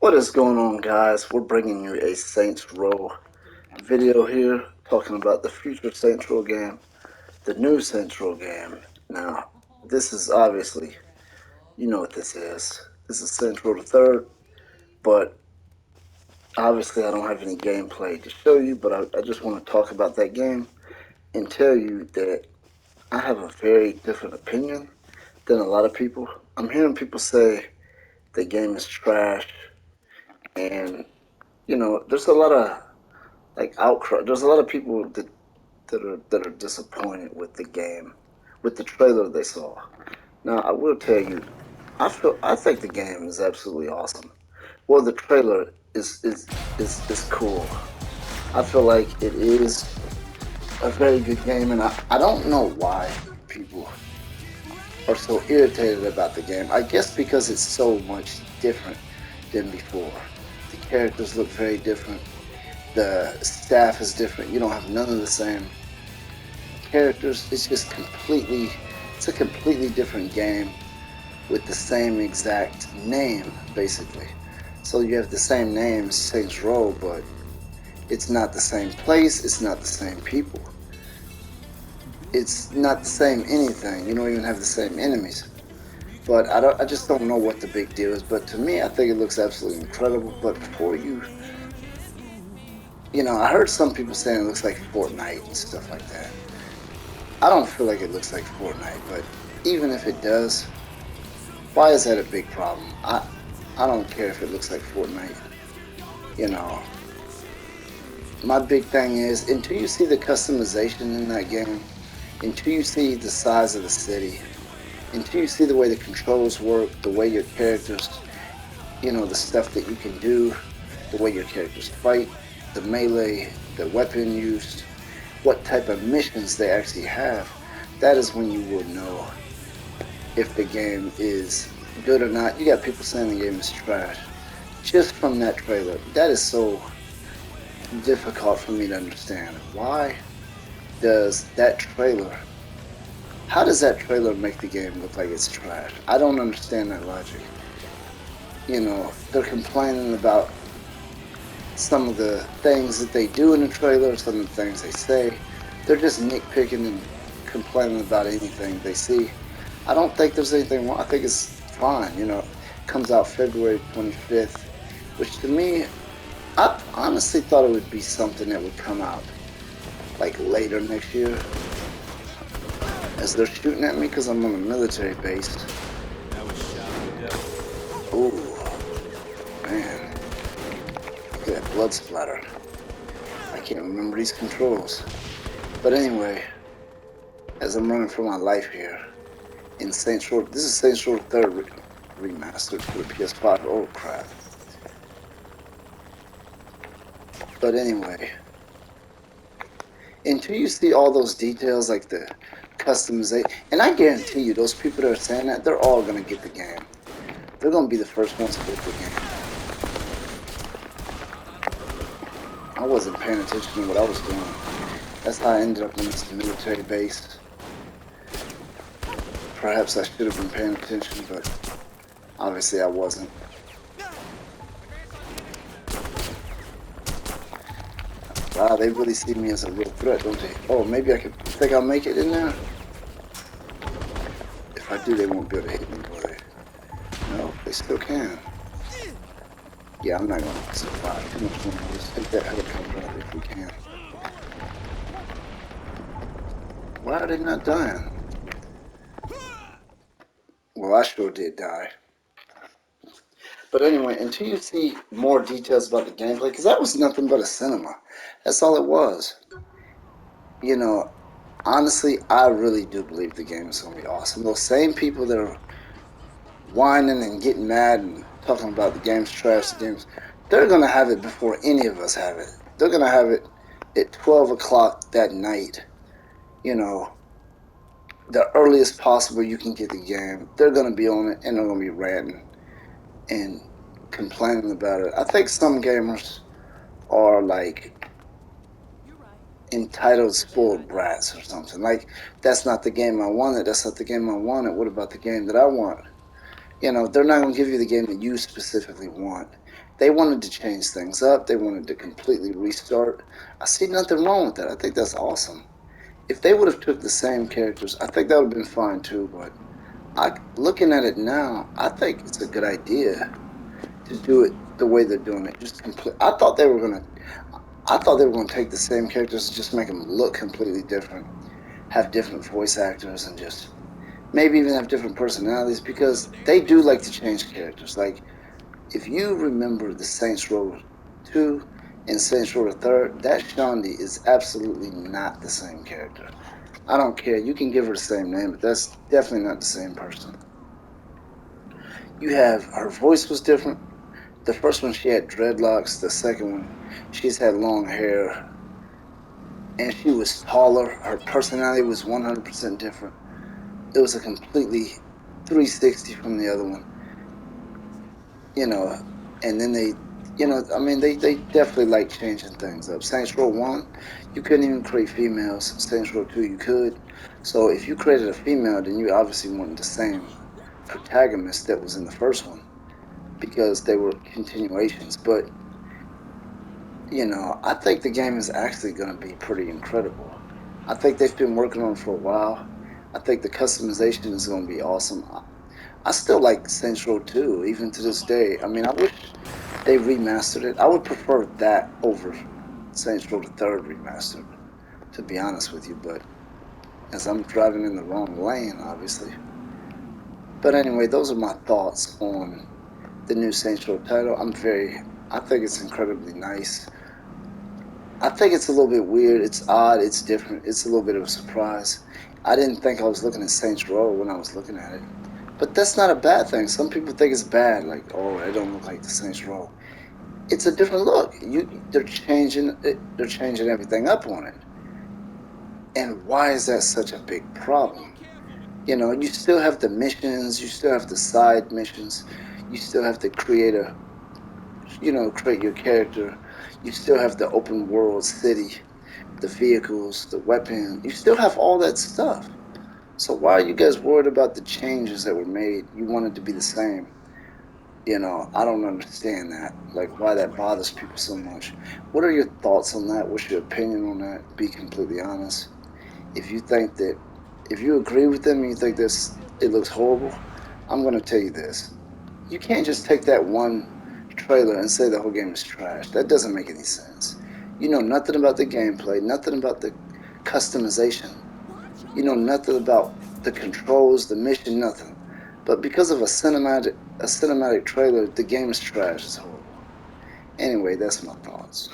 What is going on, guys? We're bringing you a Saints Row video here, talking about the future Saints Row game, the new Saints Row game. Now, this is obviously, you know what this is. This is Saints Row the Third, but obviously I don't have any gameplay to show you, but I just want to talk about that game and tell you that I have a very different opinion than a lot of people. I'm hearing people say the game is trash, and, there's a lot of outcry. There's a lot of people that are disappointed with the game, with the trailer they saw. Now, I will tell you, I think the game is absolutely awesome. Well, the trailer is cool. I feel like it is a very good game, and I don't know why people are so irritated about the game. I guess because it's so much different than before. The characters look very different. The staff is different. You don't have none of the same characters. It's a completely different game with the same exact name, basically. So you have the same name, Saints Row, but it's not the same place, it's not the same people. It's not the same anything. You don't even have the same enemies. But I just don't know what the big deal is. But to me, I think it looks absolutely incredible. But I heard some people saying it looks like Fortnite and stuff like that. I don't feel like it looks like Fortnite, but even if it does, why is that a big problem? I don't care if it looks like Fortnite. You know, my big thing is until you see the customization in that game, until you see the size of the city, until you see the way the controls work, the way your characters, the stuff that you can do, the way your characters fight, the melee, the weapon used, what type of missions they actually have, that is when you will know if the game is good or not. You got people saying the game is trash just from that trailer. That is so difficult for me to understand. Why does that trailer, how does that trailer make the game look like it's trash? I don't understand that logic. They're complaining about some of the things that they do in the trailer, some of the things they say. They're just nitpicking and complaining about anything they see. I don't think there's anything wrong. I think it's fine. It comes out February 25th, which to me, I honestly thought it would be something that would come out like later next year. As they're shooting at me because I'm on a military base. Ooh, man. Look at that blood splatter. I can't remember these controls. But anyway, as I'm running for my life here in Saints Row, this is Saints Row 3rd Remastered for the PS5. Oh crap. But anyway, until you see all those details like the customization, and I guarantee you those people that are saying that, they're all going to get the game. They're going to be the first ones to get the game. I wasn't paying attention to what I was doing. That's how I ended up in this military base. Perhaps I should have been paying attention, but obviously I wasn't. Wow, they really see me as a real threat, don't they? Oh, maybe I think I'll make it in there? If I do, they won't be able to hit me, will they? No, they still can. Yeah, I'm not going to survive too much more. Let's take that helicopter out if we can. Why are they not dying? Well, I sure did die. But anyway, until you see more details about the gameplay, because that was nothing but a cinema. That's all it was. Honestly, I really do believe the game is going to be awesome. Those same people that are whining and getting mad and talking about the game's trash, they're going to have it before any of us have it. They're going to have it at 12 o'clock that night. The earliest possible you can get the game. They're going to be on it and they're going to be ranting and complaining about it. I think some gamers are like entitled spoiled brats or something. Like, that's not the game I wanted. That's not the game I wanted. What about the game that I want? You know, they're not going to give you the game that you specifically want. They wanted to change things up. They wanted to completely restart. I see nothing wrong with that. I think that's awesome. If they would have took the same characters, I think that would have been fine too. But looking at it now, I think it's a good idea to do it the way they're doing it. Just complete. I thought they were gonna take the same characters, just make them look completely different, have different voice actors, and just maybe even have different personalities because they do like to change characters. Like if you remember the Saints Row 2 and Saints Row the Third, that Shaundi is absolutely not the same character. I don't care. You can give her the same name, but that's definitely not the same person. You have her voice was different. The first one she had dreadlocks. The second one she's had long hair, and she was taller. Her personality was 100% different. It was a completely 360 from the other one, you know. And then I mean, they definitely like changing things up. Saints Row 1, you couldn't even create females. Saints Row 2, you could. So if you created a female, then you obviously wanted the same protagonist that was in the first one because they were continuations. But I think the game is actually going to be pretty incredible. I think they've been working on it for a while. I think the customization is going to be awesome. I still like Saints Row 2, even to this day. I mean, I wish they remastered it. I would prefer that over Saints Row the Third remastered, to be honest with you. But as I'm driving in the wrong lane, obviously. But anyway, those are my thoughts on the new Saints Row title. I think it's incredibly nice. I think it's a little bit weird. It's odd. It's different. It's a little bit of a surprise. I didn't think I was looking at Saints Row when I was looking at it. But that's not a bad thing. Some people think it's bad, like, oh, it don't look like the Saints Row. It's a different look. They're changing it. They're changing everything up on it. And why is that such a big problem? You still have the missions. You still have the side missions. You still have to create your character. You still have the open world city, the vehicles, the weapon. You still have all that stuff. So why are you guys worried about the changes that were made? You want it to be the same. I don't understand that. Like why that bothers people so much. What are your thoughts on that? What's your opinion on that? Be completely honest. If you think that if you agree with them and you think this it looks horrible, I'm gonna tell you this. You can't just take that one trailer and say the whole game is trash. That doesn't make any sense. You know nothing about the gameplay, nothing about the customization. You know nothing about the controls, the mission, nothing. But because of a cinematic trailer, the game is trash. It's horrible. Anyway, that's my thoughts.